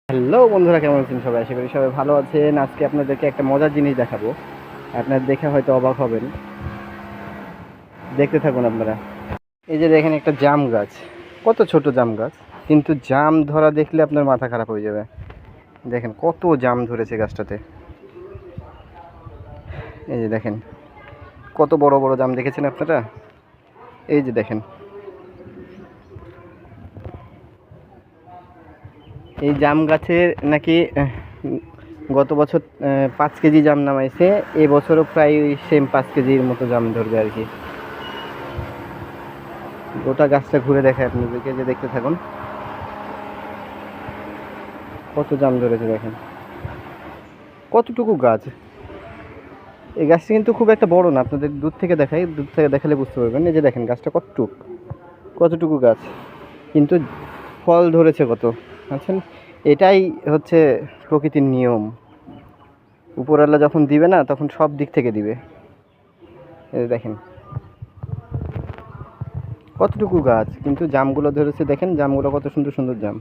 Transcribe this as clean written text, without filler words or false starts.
Hello বন্ধুরা, কেমন আছেন সবাই? আশা করি সবাই ভালো আছেন। আজকে আপনাদেরকে একটা মজার জিনিস দেখাবো। আপনারা দেখে হয়তো অবাক হবেন। দেখতে থাকুন আপনারা। এই যে দেখেন, একটা জাম গাছ। কত ছোট জাম গাছ, কিন্তু জাম ধরা দেখলে আপনার মাথা খারাপ হয়ে যাবে। দেখেন কত জাম ধরেছে গাছটাতে। এই যে দেখেন কত বড় বড় জাম, দেখেছেন আপনারা? এই যে দেখেন, এই জাম গাছের নাকি গত বছর 5 কেজি জাম নামাইছে। এবছরও প্রায় ওই সেম 5 কেজির মতো জাম ধরবে আর কি। গোটা গাছটা ঘুরে দেখায় আপনাদেরকে, যে দেখতে থাকুন কত জাম ধরেছে। দেখেন কতটুকু গাছ। এই গাছটা কিন্তু খুব একটা বড় না, আপনাদের দূর থেকে দেখাই, দূর থেকে দেখালে বুঝতে পারবেন। এই যে দেখেন গাছটা কতটুকু গাছ, কিন্তু ফল ধরেছে কত। আচ্ছা, এটাই হচ্ছে প্রকৃতির নিয়ম। উপরওয়ালা যখন দিবে না, তখন সব দিক থেকে দিবে। এই যে দেখেন কতটুকু গাছ, কিন্তু জামগুলো ধরেছে। দেখেন জামগুলো কত সুন্দর সুন্দর জাম।